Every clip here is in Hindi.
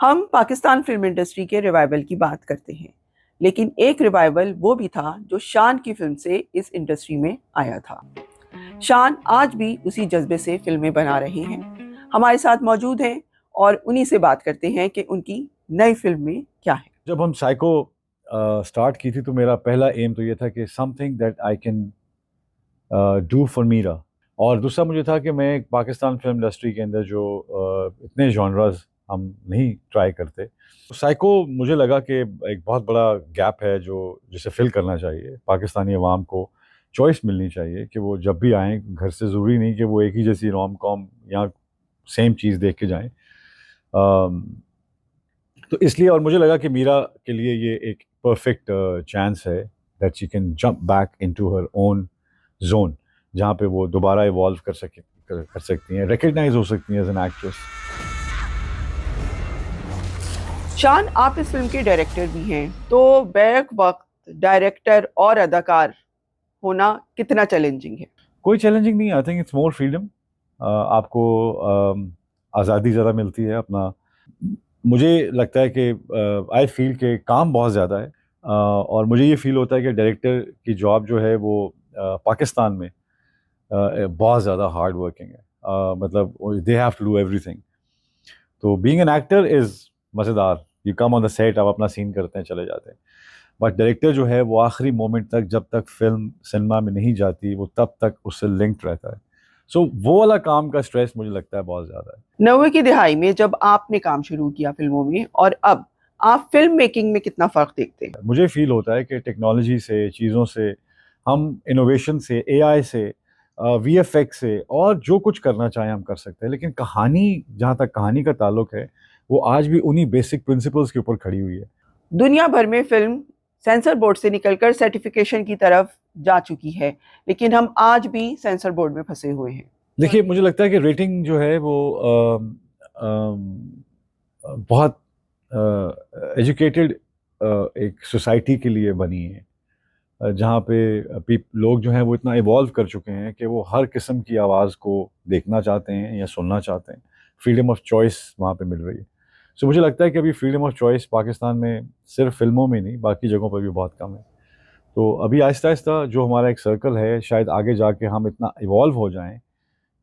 हम पाकिस्तान फिल्म इंडस्ट्री के रिवाइवल की बात करते हैं, लेकिन एक रिवाइवल वो भी था जो शान की फिल्म से इस इंडस्ट्री में आया था। शान आज भी उसी जज्बे से फिल्में बना रहे हैं। हमारे साथ मौजूद हैं और उन्हीं से बात करते हैं कि उनकी नई फिल्म में क्या है। जब हम साइको स्टार्ट की थी तो मेरा पहला एम तो ये था कि something that I can do for Meera. और दूसरा मुझे था कि मैं एक पाकिस्तान फिल्म इंडस्ट्री के अंदर जो इतने जॉनरास हम नहीं ट्राई करते, तो साइको मुझे लगा कि एक बहुत बड़ा गैप है जो जिसे फिल करना चाहिए। पाकिस्तानी अवाम को चॉइस मिलनी चाहिए कि वो जब भी आएँ घर से, ज़रूरी नहीं कि वो एक ही जैसी रोम कॉम या सेम चीज़ देख के जाएँ। तो इसलिए और मुझे लगा कि मीरा के लिए ये एक परफेक्ट चांस है that she can jump back into her own zone, जहाँ पे वो दोबारा इवॉल्व कर सकती हैं, रिकग्नाइज हो सकती हैं एज एन एक्ट्रेस। शान, आप इस फिल्म के डायरेक्टर भी हैं, तो बैक वक्त डायरेक्टर और अदाकार होना कितना चैलेंजिंग है? कोई चैलेंजिंग नहीं, I think it's more freedom. आपको आज़ादी ज़्यादा मिलती है अपना। मुझे लगता है कि आई फील के काम बहुत ज़्यादा है, और मुझे ये फील होता है कि डायरेक्टर की जॉब जो है वो पाकिस्तान में बहुत ज़्यादा हार्ड वर्किंग है। मतलब they have to do everything. तो बीइंग एन एक्टर इज़ मज़ेदार, you come on the set, आप अपना सीन करते हैं, चले जाते हैं। बट डायरेक्टर जो है वो आखिरी मोमेंट तक, जब तक फिल्म सिनेमा में नहीं जाती, वो तब तक उससे लिंक्ड रहता है। सो वो वाला काम का स्ट्रेस मुझे लगता है बहुत ज़्यादा है। 90 की दिहाई में जब आपने काम शुरू किया फिल्मों में और अब, आप फिल्म मेकिंग में कितना फर्क देखते हैं? मुझे फील होता है कि टेक्नोलॉजी से, चीज़ों से, हम इनोवेशन से, एआई से, वीएफएक्स से, और जो कुछ करना चाहें हम कर सकते हैं, लेकिन कहानी, जहाँ तक कहानी का ताल्लुक है, वो आज भी उन्हीं बेसिक प्रिंसिपल्स के ऊपर खड़ी हुई है। दुनिया भर में फिल्म सेंसर बोर्ड से निकलकर सर्टिफिकेशन की तरफ जा चुकी है, लेकिन हम आज भी सेंसर बोर्ड में फंसे हुए हैं। देखिए, मुझे लगता है कि रेटिंग जो है वो बहुत एजुकेटेड एक सोसाइटी के लिए बनी है, जहाँ पे लोग जो हैं वो इतना इवॉल्व कर चुके हैं कि वो हर किस्म की आवाज़ को देखना चाहते हैं या सुनना चाहते हैं। फ्रीडम ऑफ चॉइस वहाँ पे मिल रही है। सो मुझे लगता है कि अभी फ्रीडम ऑफ चॉइस पाकिस्तान में सिर्फ फिल्मों में नहीं, बाकी जगहों पर भी बहुत कम है। तो अभी आहिस्ता आहिस्ता जो हमारा एक सर्कल है, शायद आगे जाके हम इतना इवॉल्व हो जाएं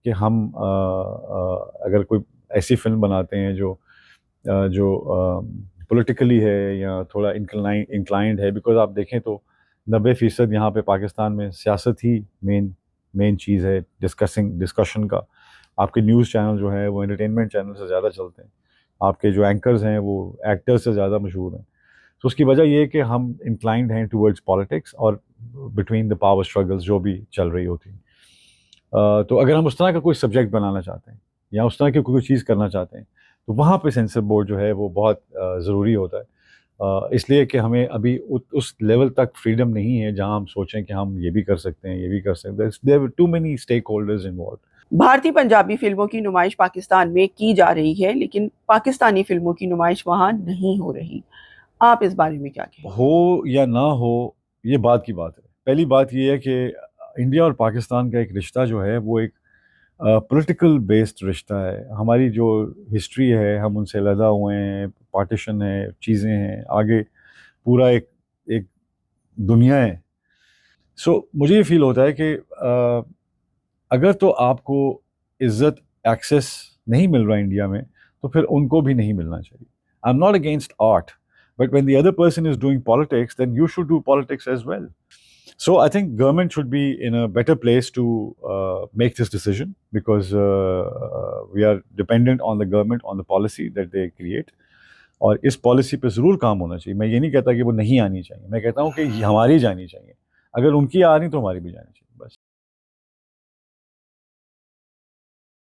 कि हम अगर कोई ऐसी फिल्म बनाते हैं जो पॉलिटिकली है या थोड़ा इंक्लाइंड है, बिकॉज आप देखें तो 90% यहाँ पे पाकिस्तान में सियासत ही मेन चीज़ है, डिस्कशन का। आपके न्यूज़ चैनल जो है वो एंटरटेनमेंट चैनल से ज़्यादा चलते हैं, आपके जो एंकर्स हैं वो एक्टर्स से ज़्यादा मशहूर हैं। तो उसकी वजह ये है कि हम इंक्लाइंड हैं टूवर्ड्स पॉलिटिक्स और बिटवीन द पावर स्ट्रगल्स जो भी चल रही होती हैं। तो अगर हम उस तरह का कोई सब्जेक्ट बनाना चाहते हैं या उस तरह की कोई चीज़ करना चाहते हैं, तो वहाँ पे सेंसर बोर्ड जो है वो बहुत ज़रूरी होता है। इसलिए कि हमें अभी उस लेवल तक फ्रीडम नहीं है जहाँ हम सोचें कि हम ये भी कर सकते हैं, ये भी कर सकते हैं। There are too many stake holders involve. भारतीय पंजाबी फिल्मों की नुमाइश पाकिस्तान में की जा रही है, लेकिन पाकिस्तानी फिल्मों की नुमाइश वहाँ नहीं हो रही। आप इस बारे में क्या कहेंगे? हो या ना हो, ये बात की बात है। पहली बात ये है कि इंडिया और पाकिस्तान का एक रिश्ता जो है वो एक पॉलिटिकल बेस्ड रिश्ता है। हमारी जो हिस्ट्री है, हम उनसे अलहदा हुए हैं, पार्टीशन है, चीज़ें हैं, आगे पूरा एक एक दुनिया है। सो मुझे ये फील होता है कि अगर तो आपको इज्जत, एक्सेस नहीं मिल रहा इंडिया में, तो फिर उनको भी नहीं मिलना चाहिए। I am not against art, but when the other person is doing politics, then you should do politics as well. So I think government should be in a better place to make this decision, because we are dependent on the government, on the policy that they create. और इस पॉलिसी पे ज़रूर काम होना चाहिए। मैं ये नहीं कहता कि वो नहीं आनी चाहिए, मैं कहता हूँ कि ये हमारी जानी चाहिए। अगर उनकी आ रही तो हमारी भी जानी चाहिए।